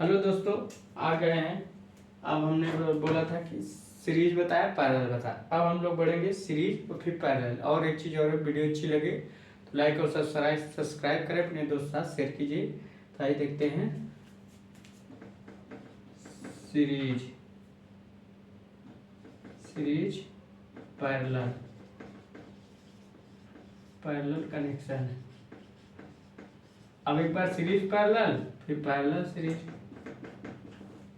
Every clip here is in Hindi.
हेलो दोस्तों, आ गए हैं। अब हमने बोला था कि सीरीज बताया, पैरेलल बताया। अब हम लोग बढ़ेंगे सीरीज और फिर पैरेलल। और एक चीज़ और है, वीडियो अच्छी लगे तो लाइक और सब्सक्राइब करें, अपने दोस्त साथ शेयर कीजिए। तो आइए देखते हैं series series parallel parallel connection. अब एक बार सीरीज पैरेलल, फिर पैरेलल सीरीज।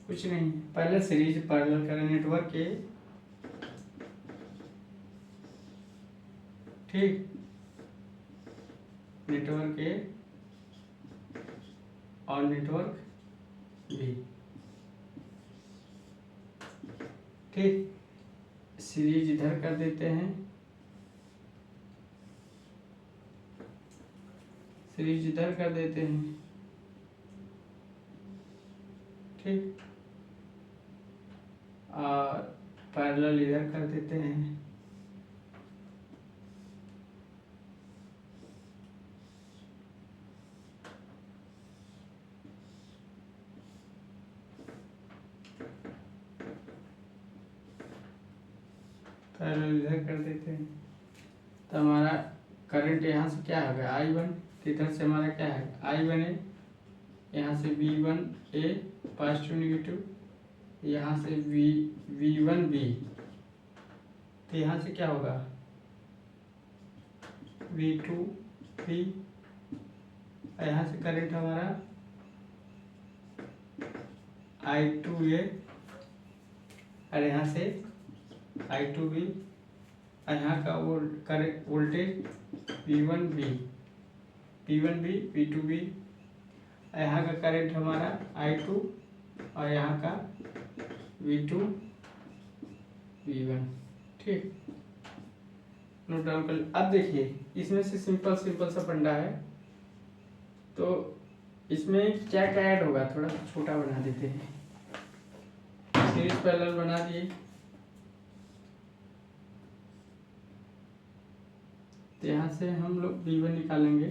कुछ नहीं, पहले सीरीज पैरेलल करें नेटवर्क के, ठीक, नेटवर्क ए और नेटवर्क बी, ठीक। सीरीज इधर कर देते हैं, सीरीज इधर कर देते हैं, ठीक। और पैरेलल इधर कर देते हैं। पैरेलल इधर कर देते हैं। तो हमारा करंट यहाँ से क्या होगा, I1। तो इधर से हमारा क्या है, I1A, यहाँ से V1A पॉजिटिव नेगेटिव, यहाँ से V1B। तो यहाँ से क्या होगा, V2B। यहाँ से करंट हमारा I2A, और यहाँ से I2B, और यहाँ का वो करंट वोल्टेज V1B, V2B। यहाँ का करंट हमारा I2, और यहाँ का V2 V1, ठीक। नोट डाउन कर। अब देखिए, इसमें से सिंपल सा फंडा है। तो इसमें क्या क्या ऐड होगा, थोड़ा सा छोटा बना देते हैं। सीरीज पैरेलल बना दिए। तो यहाँ से हम लोग V1 निकालेंगे।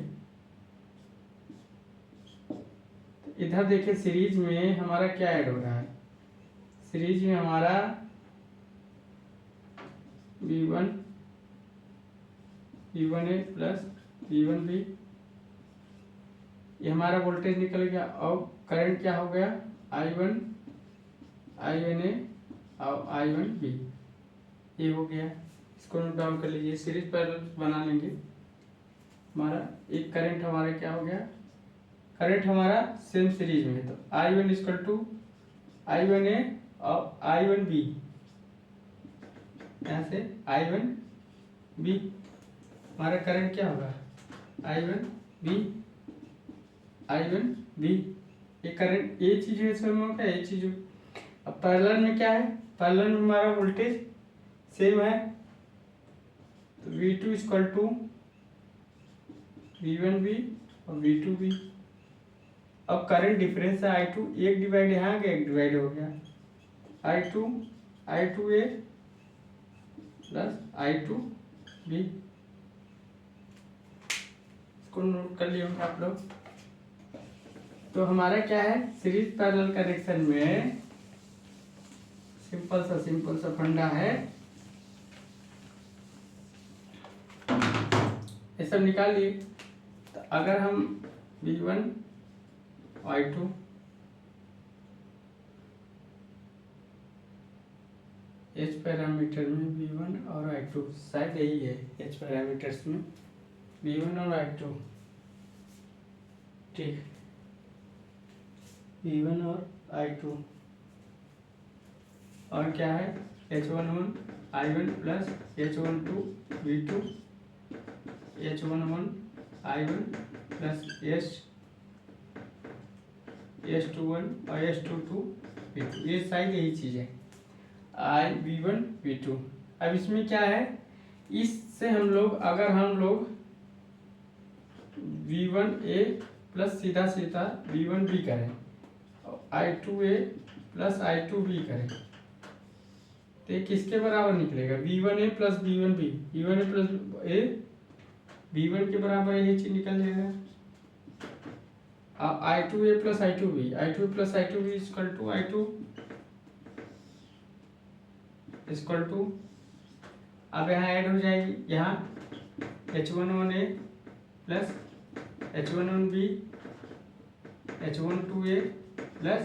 तो इधर देखिए, सीरीज में हमारा क्या ऐड हो रहा है, सीरीज में हमारा V1A प्लस V1B, ये हमारा वोल्टेज निकल गया। और करंट क्या हो गया, I1A और I1B, ये हो गया। इसको नोट डाउन कर लीजिए, सीरीज पैरेलल बना लेंगे। हमारा एक करंट हमारा क्या हो गया, करंट हमारा सेम सीरीज में है। तो I1 इक्वल टू I1A और I1B, यहाँ से I1B, हमारा करंट क्या होगा, I1B। ये करंट, ये चीज है इसमें क्या, ये चीज। अब पैरेलल में क्या है, पैरेलल में हमारा वोल्टेज सेम है। तो V2 इक्वल टू V1B और V2B। अब करंट डिफरेंस है I2, एक डिवाइड यहाँ गया, एक डिवाइड हो गया। I2A प्लस I2B, इसको नोट कर लिए होंगे आप लोग। तो हमारा क्या है, सीरीज पैरेलल कनेक्शन में सिंपल सा फंडा है। ये सब निकाल लिए। तो अगर हम V1 I2 H पैरामीटर में V1 और I2, शायद यही है H पैरामीटर्स में V1 और I2, ठीक। V1 और I2, और क्या है, H11 I1 plus H12 V2, H11 I1 plus H21 और H22 V2, ये शायद यही चीज़ है, V1 V2। अब इसमें क्या है, इससे हम लोग, अगर हम लोग V1A प्लस सीधा V1B करें और I2A प्लस I2B करें, तो ये किसके बराबर निकलेगा, V1A plus V1B, V1A plus A V1 के बराबर, यही चीज निकल जाएगा। I two A plus I two B, I two plus I two B equal to I two equal to, अब यहाँ ऐड हो जाएगी, यहाँ H11A plus H11B H12A plus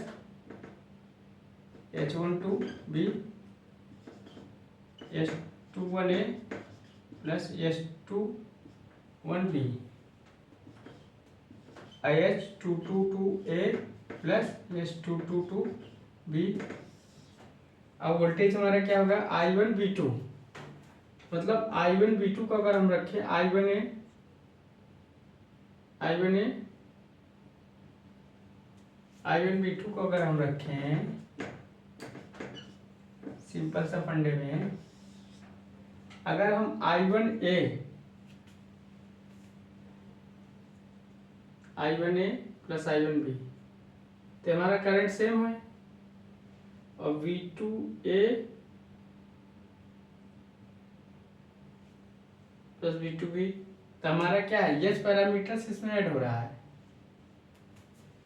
H12B H21A plus H21B H222A plus H222B। अब वोल्टेज हमारा क्या होगा, I1 V2, मतलब I1 V2 को अगर हम रखें I1A I1 V2 को अगर हम रखें सिंपल सा फंडे में, अगर हम I1A प्लस I1B तो हमारा करंट सेम है, और V2A प्लस V2B तो हमारा क्या है, एच पैरामीटर्स इसमें ऐड हो रहा है।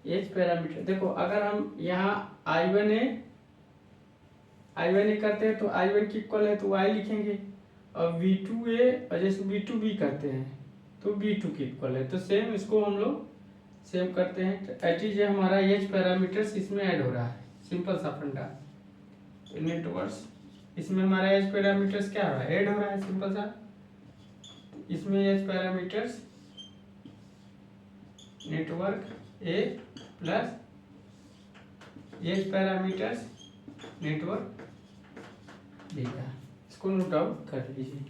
एच पैरामीटर देखो, अगर हम यहाँ I1A करते हैं तो I1 की इक्वल है तो Y लिखेंगे, और V2A और जैसे V2B करते हैं तो V2 की इक्वल है, तो सेम इसको हम लोग सेम करते हैं। तो एट इज हमारा एच पैरामीटर्स इसमें ऐड हो रहा है, सिंपल सा फंडा। नेटवर्क्स इसमें हमारा एच पैरामीटर्स क्या हो रहा है, ऐड हो रहा है, सिंपल सा। इसमें H parameters network A plus H parameters network B का, इसको नोट आउट कर लीजिए।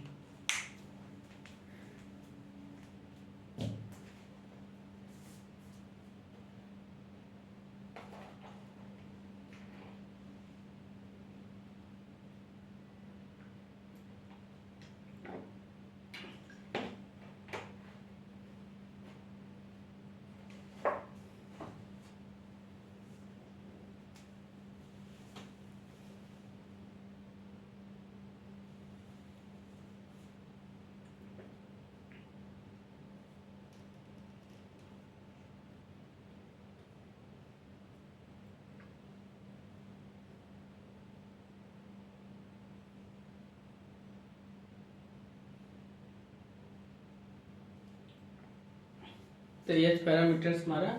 तो ये पैरामीटर्स हमारा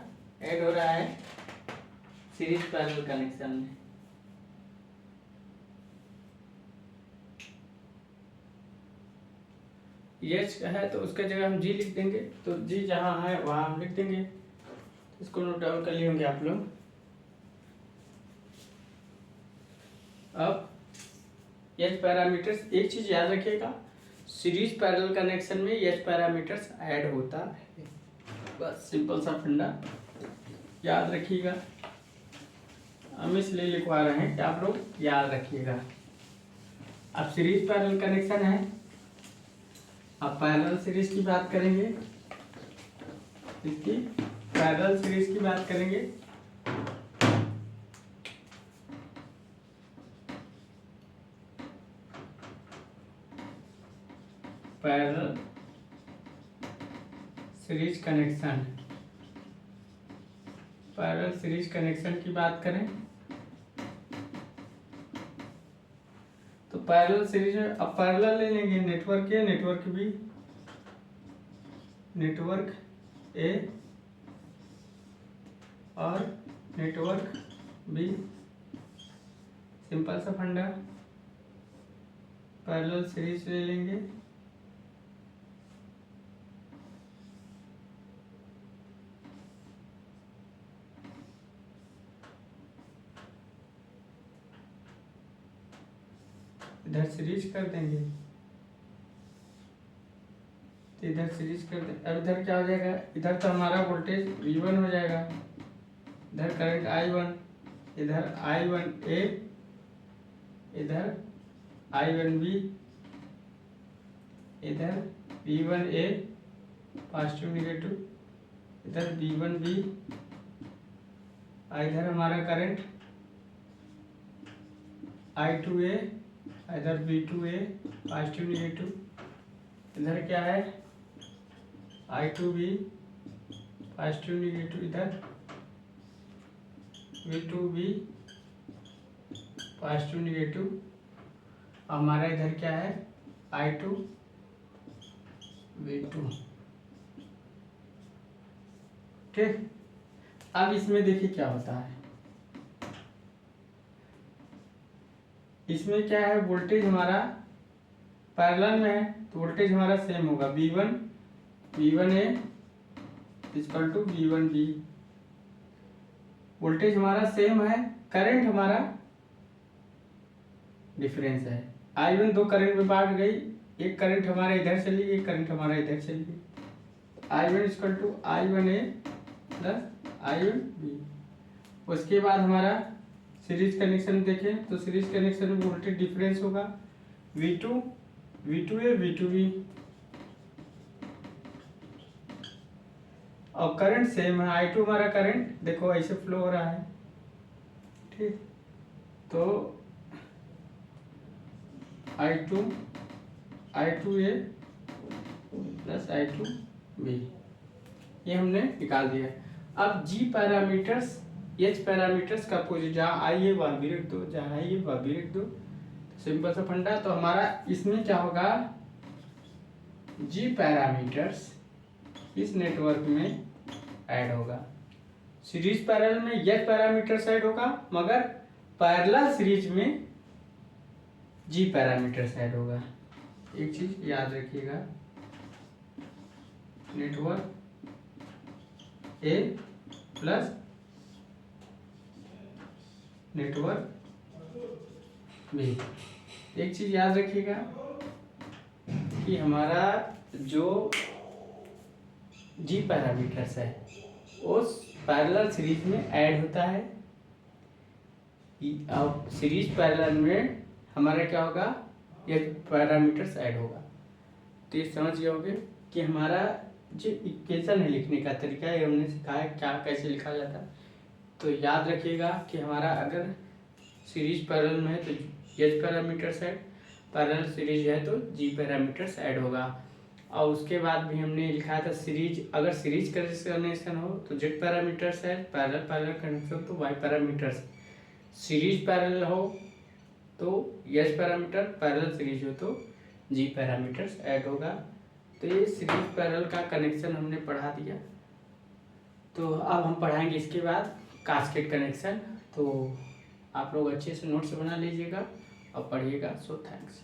ऐड हो रहा है सीरीज पैरेलल कनेक्शन में। एच है तो उसका जगह हम जी लिख देंगे, तो जी जहाँ है वहाँ हम लिख देंगे, इसको नोट डाउन कर लिए होंगे आप लोग। अब एच पैरामीटर्स, एक चीज याद रखिएगा, सीरीज पैरेलल कनेक्शन में एच पैरामीटर्स ऐड होता है, बस सिंपल सा फंडा याद रखिएगा। हम इसलिए लिखवा रहे हैं कि आप लोग याद रखिएगा। अब सीरीज पैरेलल कनेक्शन है, अब पैरेलल सीरीज की बात करेंगे, इसकी पैरेलल सीरीज की बात करेंगे। Parallel series connection, parallel series connection की बात करें तो पैरेलल सीरीज में अब पैरेलल ले लेंगे, network a network B, network ए और नेटवर्क बी, सिंपल सा फंडा। पैरेलल सीरीज ले लेंगे, इधर सीरीज कर देंगे, तो इधर सीरीज कर दें। अब इधर क्या हो जाएगा, इधर तो हमारा वोल्टेज V1 हो जाएगा, इधर करंट I1, इधर I1A, इधर I1B, इधर V1A पॉजिटिव नेगेटिव, इधर V1B, इधर हमारा करंट I2A, इधर V2A पॉजिटिव नेगेटिव, इधर क्या है I2B पॉजिटिव निगेटिव इधर, V2V पॉजिटिव निगेटिव, हमारा इधर क्या है I2 V2। ठीक, अब इसमें देखिए क्या होता है, इसमें क्या है वोल्टेज हमारा पैरेलल में है तो वोल्टेज हमारा सेम होगा V1A equal to V1B। Voltage हमारा सेम है, करंट हमारा डिफरेंस है। I1 दो करंट में बांट गई, एक करंट हमारा इधर चली गई, एक करंट हमारा इधर चली गई। I1 equal to I1A plus I1B। उसके बाद हमारा सीरीज कनेक्शन देखें तो सीरीज कनेक्शन में वोल्टेज डिफरेंस होगा V2A V2B, और करंट सेम है। I2 हमारा करंट देखो ऐसे फ्लो हो रहा है, ठीक, तो I2A प्लस I2B ये हमने निकाल दिया। अब G पैरामीटर्स H पैरामीटर्स का पोजीशन, जहाँ आई है वहाँ भी रख दो, जहाँ आई है वहाँ भी रख दो, सिंपल सा फंडा। तो हमारा इसमें क्या होगा, G पैरामीटर्स इस नेटवर्क में ऐड होगा, सीरीज पैरेलल में H पैरामीटर्स ऐड होगा, मगर पैरेलल सीरीज में G पैरामीटर्स ऐड होगा। एक चीज याद रखिएगा, network A plus network B। एक चीज याद रखिएगा कि हमारा जो G पैरामीटर्स है उस पैरेलल सीरीज में ऐड होता है। अब सीरीज पैरेलल में हमारा क्या होगा, ये पैरामीटर्स ऐड होगा। तो ये समझ गए होंगे कि हमारा जो इक्वेशन है लिखने का तरीका है, हमने सिखाया क्या कैसे लिखा जाता है। तो याद रखिएगा कि हमारा अगर सीरीज पैरेलल में है तो H parameters add, parallel series है तो G पैरामीटर्स ऐड होगा। और उसके बाद भी हमने लिखा था सीरीज, अगर सीरीज कनेक्शन हो तो Z parameters add, parallel connection तो Y पैरामीटर्स, सीरीज पैरेलल हो तो H पैरामीटर, पैरेलल सीरीज हो तो G पैरामीटर्स ऐड होगा। तो ये सीरीज पैरेलल का कनेक्शन हमने पढ़ा दिया। तो अब हम पढ़ाएंगे इसके बाद कास्केड कनेक्शन। तो आप लोग अच्छे से नोट्स बना लीजिएगा और पढ़िएगा। So thanks.